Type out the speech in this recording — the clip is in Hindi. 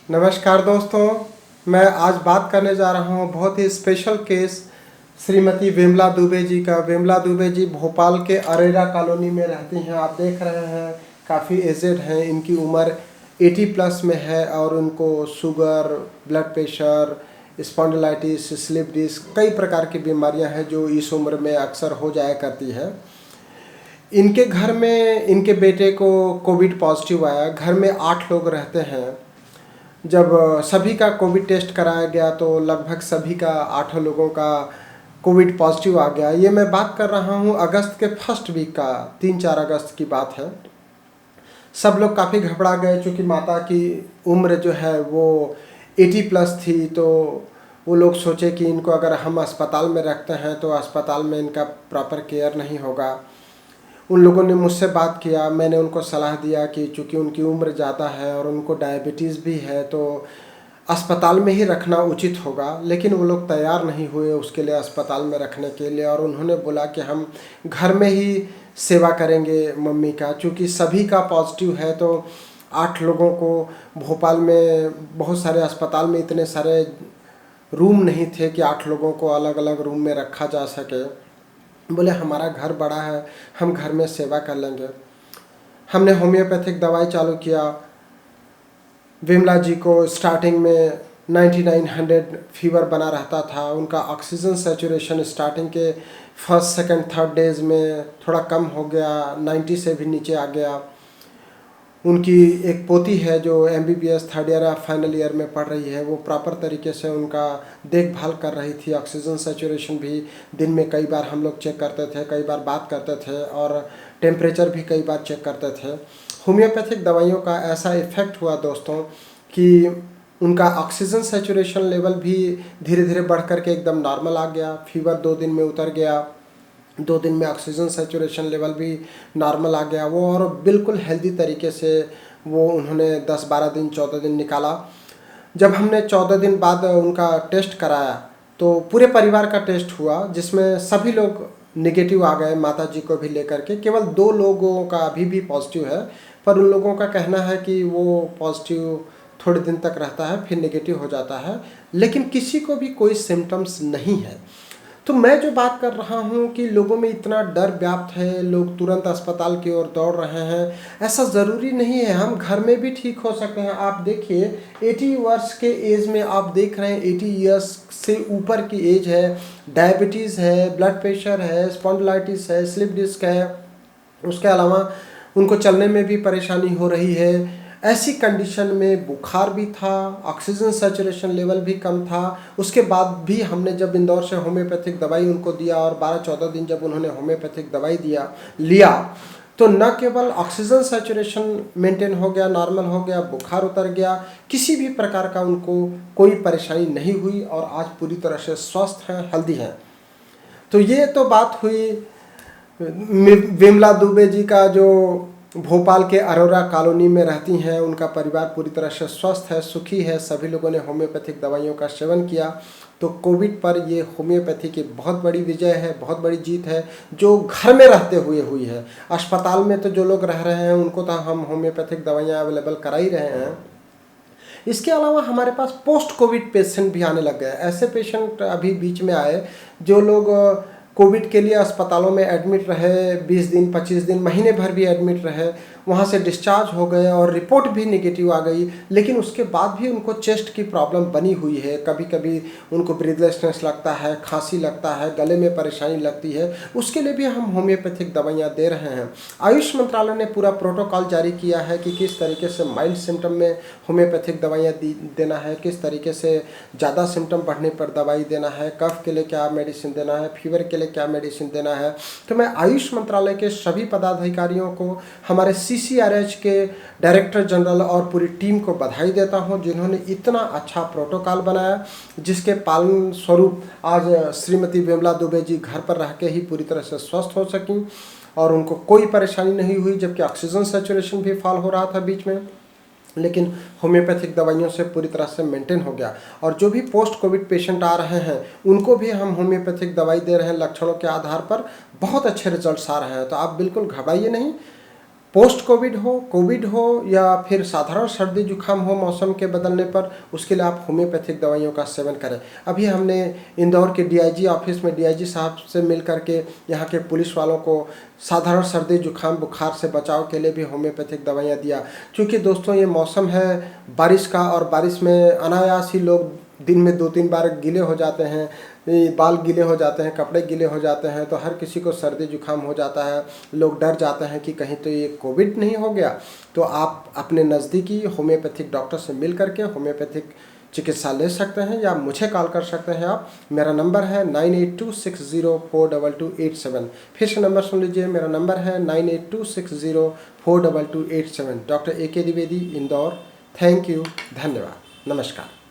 नमस्कार दोस्तों, मैं आज बात करने जा रहा हूँ बहुत ही स्पेशल केस श्रीमती विमला दुबे जी का। विमला दुबे जी भोपाल के अरेरा कॉलोनी में रहती हैं। आप देख रहे हैं काफ़ी एजेड हैं, इनकी उम्र 80 प्लस में है और उनको sugar, blood pressure, spondylitis, slip disc, कई प्रकार की बीमारियां हैं जो इस उम्र में अक्सर हो जाया करती है। इनके घर में इनके बेटे को कोविड पॉजिटिव आया। घर में 8 लोग रहते हैं। जब सभी का कोविड टेस्ट कराया गया तो लगभग सभी का 8 लोगों का कोविड पॉजिटिव आ गया। ये मैं बात कर रहा हूँ अगस्त के फर्स्ट वीक का, 3-4 अगस्त की बात है। सब लोग काफ़ी घबरा गए क्योंकि माता की उम्र जो है वो 80 प्लस थी। तो वो लोग सोचे कि इनको अगर हम अस्पताल में रखते हैं तो अस्पताल में इनका प्रॉपर केयर नहीं होगा। उन लोगों ने मुझसे बात किया, मैंने उनको सलाह दिया कि चूँकि उनकी उम्र ज़्यादा है और उनको डायबिटीज़ भी है तो अस्पताल में ही रखना उचित होगा। लेकिन वो लोग तैयार नहीं हुए उसके लिए अस्पताल में रखने के लिए, और उन्होंने बोला कि हम घर में ही सेवा करेंगे मम्मी का। चूँकि सभी का पॉजिटिव है तो 8 लोगों को भोपाल में बहुत सारे अस्पताल में इतने सारे रूम नहीं थे कि 8 लोगों को अलग अलग रूम में रखा जा सके। बोले हमारा घर बड़ा है, हम घर में सेवा कर लेंगे। हमने होम्योपैथिक दवाई चालू किया। विमला जी को स्टार्टिंग में 9900 फीवर बना रहता था। उनका ऑक्सीजन सैचुरेशन स्टार्टिंग के फर्स्ट, सेकंड, थर्ड डेज में थोड़ा कम हो गया, 90 से भी नीचे आ गया। उनकी एक पोती है जो MBBS थर्ड ईयर या फाइनल ईयर में पढ़ रही है, वो प्रॉपर तरीके से उनका देखभाल कर रही थी। ऑक्सीजन सैचुरेशन भी दिन में कई बार हम लोग चेक करते थे, कई बार बात करते थे और टेम्परेचर भी कई बार चेक करते थे। होम्योपैथिक दवाइयों का ऐसा इफ़ेक्ट हुआ दोस्तों कि उनका ऑक्सीजन सैचुरेशन लेवल भी धीरे धीरे बढ़ कर के एकदम नॉर्मल आ गया। फीवर 2 दिन में उतर गया, 2 दिन में ऑक्सीजन सैचुरेशन लेवल भी नॉर्मल आ गया वो, और बिल्कुल हेल्दी तरीके से वो उन्होंने 10-12 दिन, 14 दिन निकाला। जब हमने 14 दिन बाद उनका टेस्ट कराया तो पूरे परिवार का टेस्ट हुआ जिसमें सभी लोग नेगेटिव आ गए, माता जी को भी लेकर के। केवल 2 लोगों का अभी भी पॉजिटिव है, पर उन लोगों का कहना है कि वो पॉजिटिव थोड़े दिन तक रहता है फिर नेगेटिव हो जाता है, लेकिन किसी को भी कोई सिम्टम्स नहीं है। तो मैं जो बात कर रहा हूँ कि लोगों में इतना डर व्याप्त है, लोग तुरंत अस्पताल की ओर दौड़ रहे हैं। ऐसा ज़रूरी नहीं है, हम घर में भी ठीक हो सकते हैं। आप देखिए 80 वर्ष के एज में आप देख रहे हैं, 80 ईयर्स से ऊपर की एज है, डायबिटीज़ है, ब्लड प्रेशर है, स्पॉन्डिलाइटिस है, स्लिप डिस्क है, उसके अलावा उनको चलने में भी परेशानी हो रही है। ऐसी कंडीशन में बुखार भी था, ऑक्सीजन सैचुरेशन लेवल भी कम था। उसके बाद भी हमने जब इंदौर से होम्योपैथिक दवाई उनको दिया और 12-14 दिन जब उन्होंने होम्योपैथिक दवाई लिया तो न केवल ऑक्सीजन सैचुरेशन मेंटेन हो गया, नॉर्मल हो गया, बुखार उतर गया, किसी भी प्रकार का उनको कोई परेशानी नहीं हुई और आज पूरी तरह से स्वस्थ हैं, हेल्दी हैं। तो ये तो बात हुई विमला दुबे जी का, जो भोपाल के अरोरा कॉलोनी में रहती हैं। उनका परिवार पूरी तरह से स्वस्थ है, सुखी है। सभी लोगों ने होम्योपैथिक दवाइयों का सेवन किया। तो कोविड पर ये होम्योपैथी की बहुत बड़ी विजय है, बहुत बड़ी जीत है जो घर में रहते हुए हुई है। अस्पताल में तो जो लोग रह रहे हैं उनको तो हम होम्योपैथिक दवाइयाँ अवेलेबल करा ही रहे हैं। इसके अलावा हमारे पास पोस्ट कोविड पेशेंट भी आने लग गए। ऐसे पेशेंट अभी बीच में आए जो लोग कोविड के लिए अस्पतालों में एडमिट रहे, 20 दिन, 25 दिन, महीने भर भी एडमिट रहे, वहाँ से डिस्चार्ज हो गए और रिपोर्ट भी नेगेटिव आ गई। लेकिन उसके बाद भी उनको चेस्ट की प्रॉब्लम बनी हुई है। कभी कभी उनको ब्रीथलेसनेस लगता है, खांसी लगता है, गले में परेशानी लगती है। उसके लिए भी हम होम्योपैथिक दवाइयाँ दे रहे हैं। आयुष मंत्रालय ने पूरा प्रोटोकॉल जारी किया है कि किस तरीके से माइल्ड सिम्टम में होम्योपैथिक दवाइयाँ देना है, किस तरीके से ज़्यादा सिम्टम बढ़ने पर दवाई देना है, कफ के लिए क्या मेडिसिन देना है, फीवर के लिए क्या मेडिसिन देना है। तो मैं आयुष मंत्रालय के सभी पदाधिकारियों को, हमारे CCRH के डायरेक्टर जनरल और पूरी टीम को बधाई देता हूं जिन्होंने इतना अच्छा प्रोटोकॉल बनाया, जिसके पालन स्वरूप आज श्रीमती विमला दुबे जी घर पर रह के ही पूरी तरह से स्वस्थ हो सकीं और उनको कोई परेशानी नहीं हुई। जबकि ऑक्सीजन सैचुरेशन भी फॉल हो रहा था बीच में, लेकिन होम्योपैथिक दवाइयों से पूरी तरह से मेंटेन हो गया। और जो भी पोस्ट कोविड पेशेंट आ रहे हैं उनको भी हम होम्योपैथिक दवाई दे रहे हैं लक्षणों के आधार पर। बहुत अच्छे रिजल्ट्स आ रहे हैं। तो आप बिल्कुल घबराइए नहीं, पोस्ट कोविड हो या फिर साधारण सर्दी जुकाम हो मौसम के बदलने पर, उसके लिए आप होम्योपैथिक दवाइयों का सेवन करें। अभी हमने इंदौर के डीआईजी ऑफिस में डीआईजी साहब से मिल करके यहाँ के पुलिस वालों को साधारण सर्दी जुकाम बुखार से बचाव के लिए भी होम्योपैथिक दवाइयाँ दिया। क्योंकि दोस्तों ये मौसम है बारिश का, और बारिश में अनायास ही लोग दिन में 2-3 बार गीले हो जाते हैं, बाल गीले हो जाते हैं, कपड़े गीले हो जाते हैं, तो हर किसी को सर्दी जुकाम हो जाता है। लोग डर जाते हैं कि कहीं तो ये कोविड नहीं हो गया। तो आप अपने नज़दीकी होम्योपैथिक डॉक्टर से मिल करके होम्योपैथिक चिकित्सा ले सकते हैं, या मुझे कॉल कर सकते हैं आप। मेरा नंबर है 9826042287। फिर से नंबर सुन लीजिए, मेरा नंबर है 9826042287। Doctor AK Dwivedi, Indore. Thank you, धन्यवाद, नमस्कार।